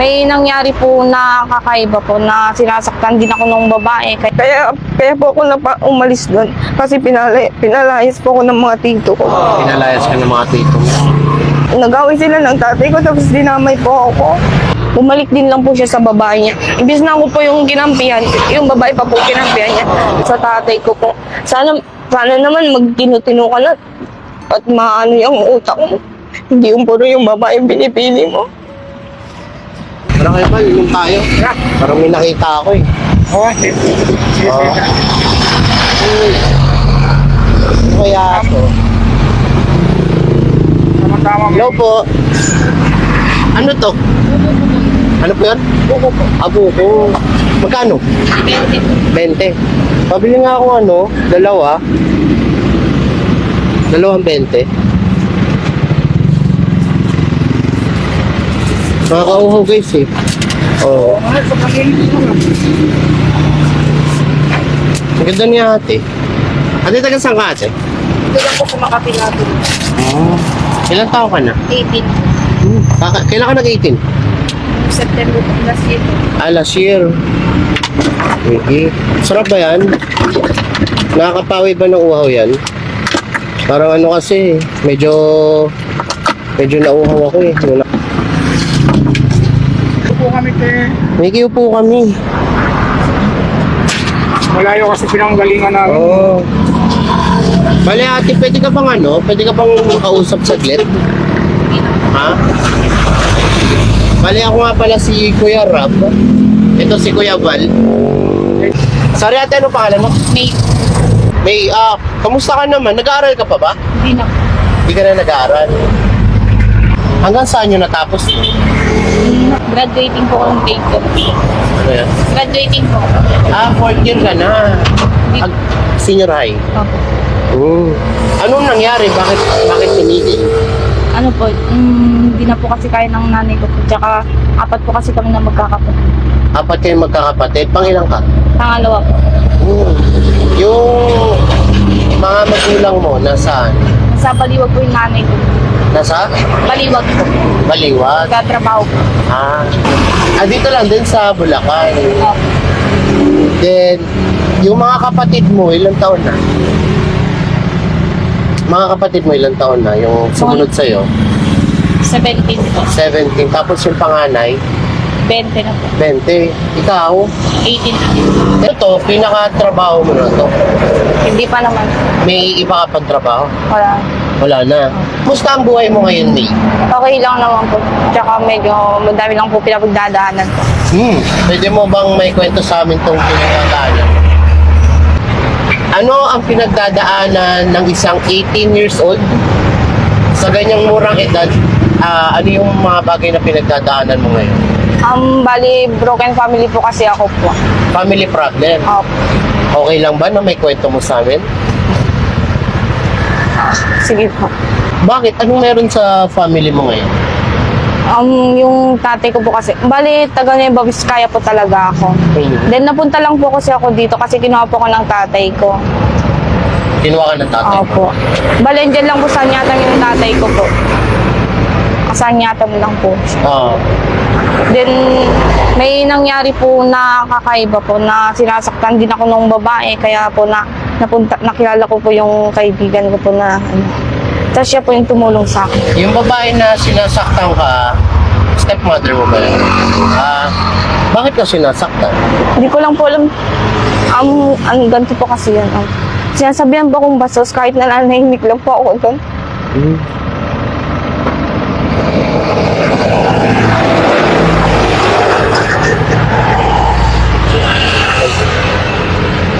May nangyari po na kakaiba po na sinasaktan din ako ng babae. Kaya po ako umalis doon kasi pinalayas po ako ng mga tito ko. Pinalayas ka ng mga tito mo. Nag-away sila ng tatay ko tapos dinamay po ako. Bumalik din lang po siya sa babae niya. Imbis na ako po yung kinampihan, yung babae pa po kinampihan niya sa tatay ko po. Sana naman magtinutino ka na at maano yung utak mo. Hindi yung puro yung babae yung pinipili mo. Parang kayo ba, yung tayo? Parang may nakita ako eh. Oo, Ano kaya ito? tama-tama. Hello po. Ano to? Ano po yun? Buko po. Buko. Magkano? 20. Pabili nga ako dalawa. Dalawang 20. Nakakauhaw guys eh. Oo. Ang ganda niya ate. Ate, taga saan ka ate? Ito lang po kumakapin natin. Ilang taon ka na? 18. Kailan ka nag-18? September po last year. Last year. Okay. Sarap ba yan? Nakakapawi ba ng uhaw yan? Parang kasi, medyo nauhaw ako eh. Po kami May kiupo kami. malayo kasi pinanggalingan namin. Oo. Bale ate, pwede ka bang Pwede ka bang makausap saglit? Ha? Bale ako nga pala si Kuya Rab. Ito si Kuya Val. Sorry ate, ano pangalan mo? May Kamusta ka naman? Nag-aaral ka pa ba? hindi na po. Hindi ka na nag-aaral. Hanggang saan nyo natapos? Graduating po akong grade ko. Ano yan? Graduating po. 4th year ka na. Senior high. Opo. Anong nangyari? Bakit tumigil? Ano po, hindi na po kasi kaya ng nanay ko po. Tsaka 4 po kasi kami na magkakapatid. 4 kayo magkakapatid. Pangilang ka? Pangalawa po. Yung mga magulang mo, nasaan? Nasa Baliwag po yung nanay ko. Nasa? Baliwag po. Baliwag. Nagtatrabaho po. Dito lang din sa Bulacan. Opo. Then, yung mga kapatid mo, ilang taon na? Mga kapatid mo, ilang taon na? Yung sumunod sa'yo? 17 po. 17. Tapos yung panganay, 20 na po. 20. Ikaw? 18 na. Ito, pinaka-trabaho mo na to. Hindi pa naman. May iba ka pang trabaho? Wala. Wala na. Musta ang buhay mo ngayon, May? Okay lang naman po. Tsaka medyo madami lang po pinapagdadaanan po. Pwede mo bang may kwento sa amin itong pinagdadaanan? Ano ang pinagdadaanan ng isang 18 years old? Sa ganyang murang edad, ano yung mga bagay na pinagdadaanan mo ngayon? Bali, broken family po kasi ako po. Family problem. Okay lang ba na may kwento mo sa amin? Sige po. Bakit? Anong meron sa family mo ngayon? Yung tatay ko po kasi, bali, taga Nueva Vizcaya po talaga ako. Then napunta lang po kasi ako dito kasi kinuha po ko ng tatay ko. Kinuha ka ng tatay? Opo. Bali, andyan lang po sa Anyatan yung tatay ko po. Sa Anyatan lang po. Then, may nangyari po na kakaiba po na sinasaktan din ako ng babae. Kaya po nakilala ko po yung kaibigan ko po na tapos siya po yung tumulong sa akin. Yung babae na sinasaktan ka, stepmother mo ba yun? Bakit ka sinasaktan? Hindi ko lang po alam. Ganito po kasi yan. Sinasabihan po akong basos kahit na nanahimik lang po ako doon.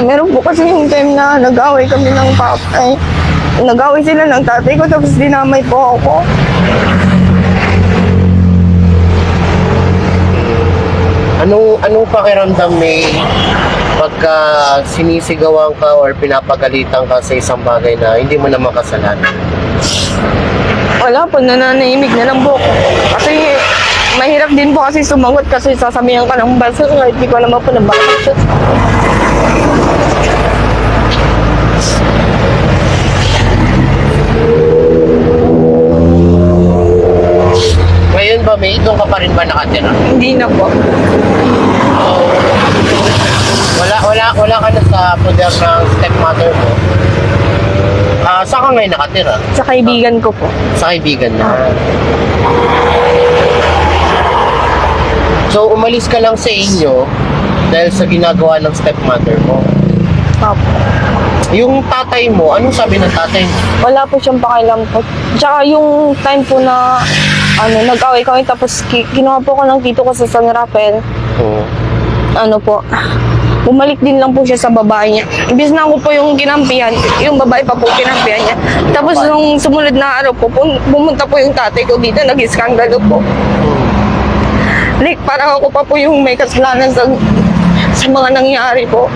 Meron po kasi yung time na nag-away kami ng papay. Nag-away sila ng tatay ko tapos dinamay po ako. Anong pakiramdam may pagka sinisigawan ka or pinapagalitan ka sa isang bagay na hindi mo naman kasalanan? Wala po, nananahimik na lang po ako. Kasi mahirap din po kasi sumagot kasi sasabihan ka ng baso kahit di ko naman po nabakit. Ngayon ngayon ba, May, doon ka pa rin ba nakatira? Hindi na po. Oh. Wala ka na sa poder ng stepmother mo. Saan ka ngayon nakatira? Sa kaibigan ko po. Sa kaibigan na. So, umalis ka lang sa inyo dahil sa ginagawa ng stepmother mo. Opo. Yung tatay mo, anong sabi ng tatay mo? Wala po siyang pakialam po. Tsaka yung time po na nag-away kami tapos kinuha po ko ng tito ko sa San Rafael. Oo. Bumalik din lang po siya sa babae niya. Imbis na ako po yung kinampihan, yung babae pa po kinampihan niya. Tapos nung sumunod na araw po, pumunta po yung tatay ko dito, nag-iskandalo po. Like, parang ako pa po yung may kasalanan sa mga nangyari po.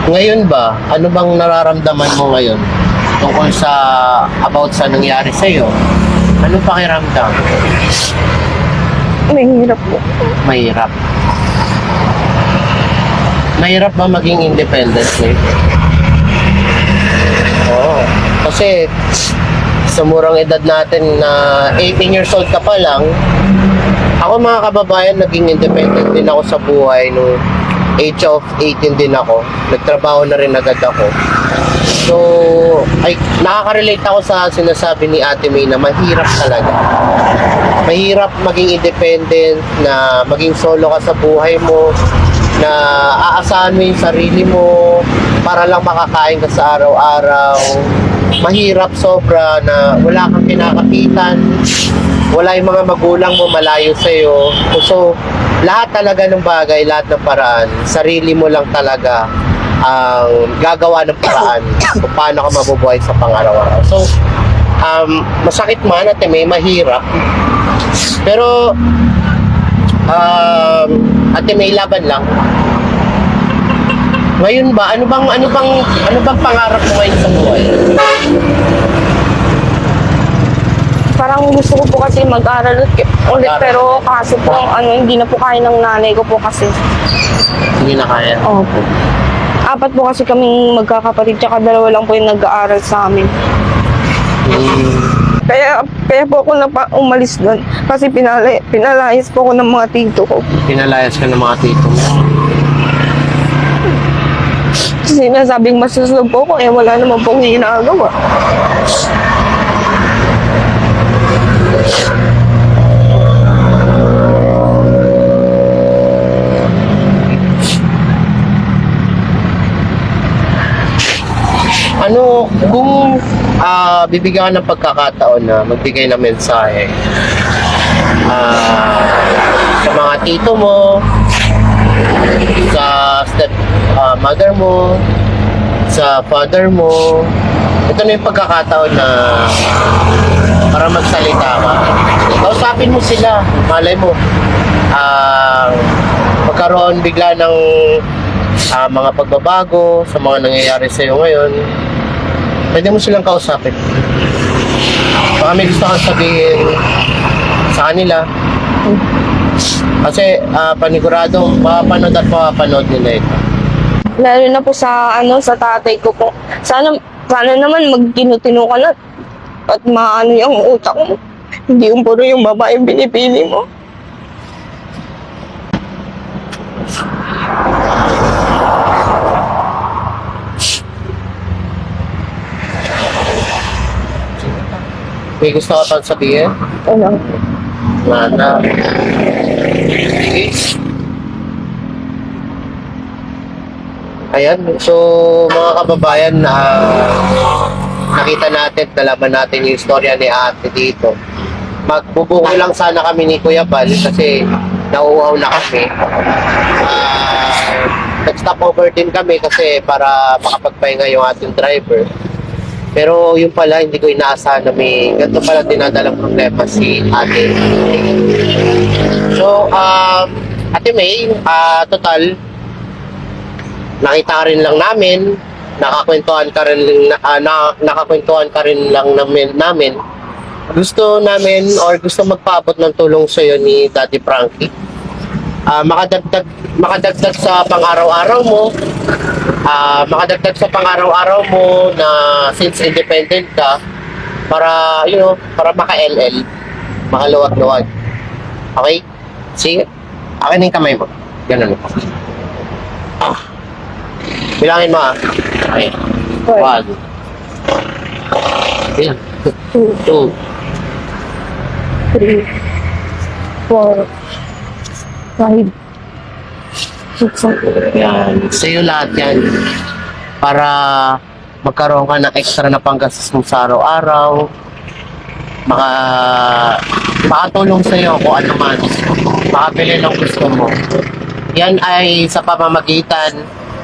Ngayon ba, ano bang nararamdaman mo ngayon tungkol about sa nangyari sa iyo? Anong pakiramdam? May hirap po. Mahirap. Mahirap ba maging independent, eh? Oo. Kasi sa murang edad natin na 18 years old ka pa lang, ako mga kababayan, naging independent din ako sa buhay nung age of 18 din ako. Nagtrabaho na rin agad ako. So, nakaka-relate ako sa sinasabi ni Ate May na mahirap talaga. Mahirap maging independent, na maging solo ka sa buhay mo, na aasahan mo yung sarili mo para lang makakain ka sa araw-araw. Mahirap sobra na wala kang kinakapitan, wala yung mga magulang mo malayo sa'yo. So, lahat talaga ng bagay, lahat ng paraan, sarili mo lang talaga ang gagawa ng paraan kung paano ka mabubuhay sa pang-araw-araw. So, masakit man at may mahirap. Pero, ate may laban lang. Ngayon ba, ano bang pangarap mo ngayon sa buhay? Parang gusto ko po kasi mag-aral ulit pero kaso po hindi na po kaya ng nanay ko po kasi. Hindi na kaya. Opo. 4 po kasi kaming magkakapatid tsaka 2 lang po yung nag-aaral sa amin. Kaya po ako umalis doon kasi pinalayas po ako ng mga tito ko. Pinalayas ka ng mga tito mo. Sinasabing masusog po ako wala naman pong ginagawa. Kung bibigyan ka ng pagkakataon na magbigay ng mensahe sa mga tito mo, sa step mother mo, sa father mo, ito na yung pagkakataon na para magsalita ka. Kausapin mo sila, malay mo magkaroon bigla ng mga pagbabago sa mga nangyayari sa iyo ngayon. Pwede mo silang kausapin. Baka may gusto kang sabihin sa kanila. Kasi panigurado, mapapanood at mapapanood nila ito. Lalo na po sa tatay ko po. Sana naman magtinutino ka na at maano yung utak mo. Hindi yung puro yung babae pinipili mo. May gusto ka pang sabihin? Ano? Mana. Sige. Ayan, so mga kababayan, nakita natin, nalaman natin yung istorya ni ate dito. Magbubuko lang sana kami ni Kuya Bal kasi nauuhaw na kami. Nag-stop over din kami kasi para makapagpahinga yung ating driver. Pero yung pala, hindi ko inaasahan na may ganito pala dinadalang problema si ate. So, Ate May, total, nakita ka rin lang namin, nakakwentuhan ka rin lang namin. Gusto namin or gusto magpaabot ng tulong sa iyo ni Daddy Frankie. makadagdag sa pang-araw-araw mo, makadagdag sa pang-araw-araw mo na since independent ka, para, para maka-LL, makaluwag-luwag. Okay? Sige. Akin na yung kamay mo. Ganun. Bilangin mo Okay. 1. Ayan. 2. 3, 4, 5, 6, Yan. Sa'yo lahat yan. Para magkaroon ka ng extra na panggastos mo sa araw-araw. Makatulong sa'yo kung ano man. Makabili ng gusto mo. Yan ay sa pamamagitan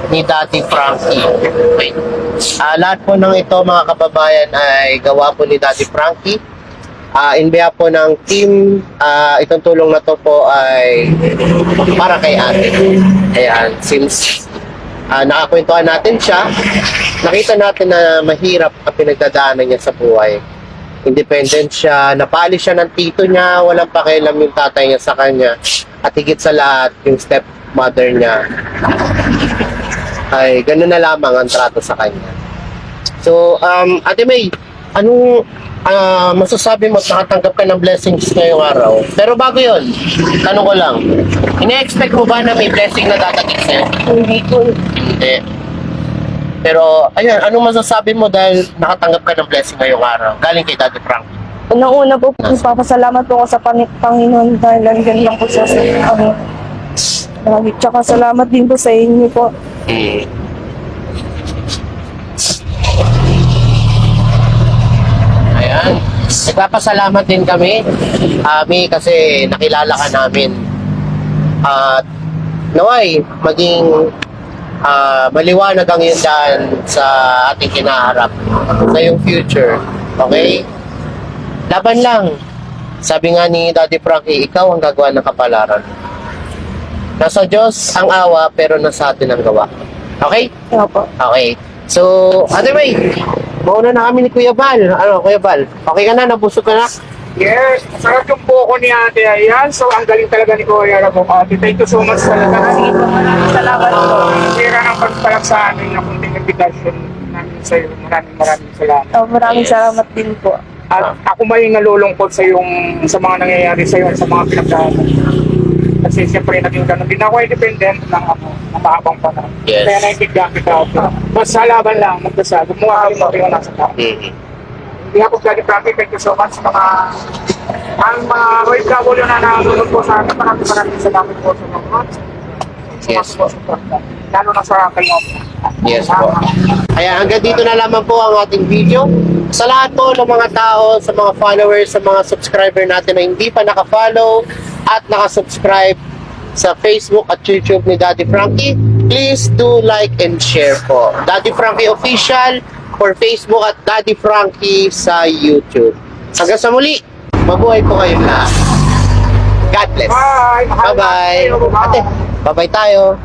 ni Daddy Frankie. Okay. Lahat po ng ito mga kababayan ay gawa po ni Daddy Frankie. In behalf po ng team, itong tulong na to po ay para kay ate. Ayan, since nakakwentuhan natin siya, nakita natin na mahirap ang pinagdadaanan niya sa buhay. Independent siya, napali siya ng tito niya, walang pakialam yung tatay niya sa kanya. At higit sa lahat, yung stepmother niya ay gano'n na lamang ang trato sa kanya. So, Ate May, anong masasabi mo at nakatanggap ka ng blessings ngayong araw? Pero bago yon, tanong ko lang, ina-expect mo ba na may blessing na dadating sa'yo? Hindi po. Hindi. Pero, ayun, anong masasabi mo dahil nakatanggap ka ng blessing ngayong araw? Galing kay Daddy Frank. Unang-una po, papasalamat po ako sa Panginoon dahil nandiyan lang po siya sa amin. Tsaka salamat din po sa inyo po. Ayan. Nagpapasalamat din kami, Ami, kasi nakilala ka namin. At naway, maging maliwanag ang iyong daan sa ating kinaharap, sa iyong future. Okay? Laban lang. Sabi nga ni Daddy Frankie, ikaw ang gagawa ng kapalaran. Nasa Diyos ang awa, pero nasa atin ang gawa. Okay? Opo. Okay. So, Ate May, mauna na kami ni Kuya Bal. Ano, Kuya Bal? Okay ka na? Nabusog ka na? Yes, sarap yung buko ni ate. Ayan, so ang galing talaga ni Kuya Rab. Ate, thank you so much talaga. Maraming salamat po. Sira ng pagpalak sa amin na kunting invitation namin sa'yo. Maraming salamat. Maraming salamat din po. At ako may nalulungkot sa mga nangyayari sa'yo at sa mga pinagdaanan. Kasi siyempre naging ganun din ako independent ng mahabang panahon. Yes. Kaya naintindihan kita. Basta laban lang, magdasal. Gumawa kami ng tingin nasa tao. Hindi ako Daddy Frankie, thank you so much sa ang mga OFW na nanonood po sa akin. Maraming salamat po sa mga Yes po. lalo na sa kayo. Yes po. Kaya hanggang dito na lamang po ang ating video. Sa lahat po ng mga tao, sa mga followers, sa mga subscriber natin na hindi pa naka-follow at naka-subscribe sa Facebook at YouTube ni Daddy Frankie, please do like and share po. Daddy Frankie Official for Facebook at Daddy Frankie sa YouTube. Hanggang sa muli, mabuhay po kayong lahat. God bless. Bye! Bye-bye. Ate, bye-bye tayo.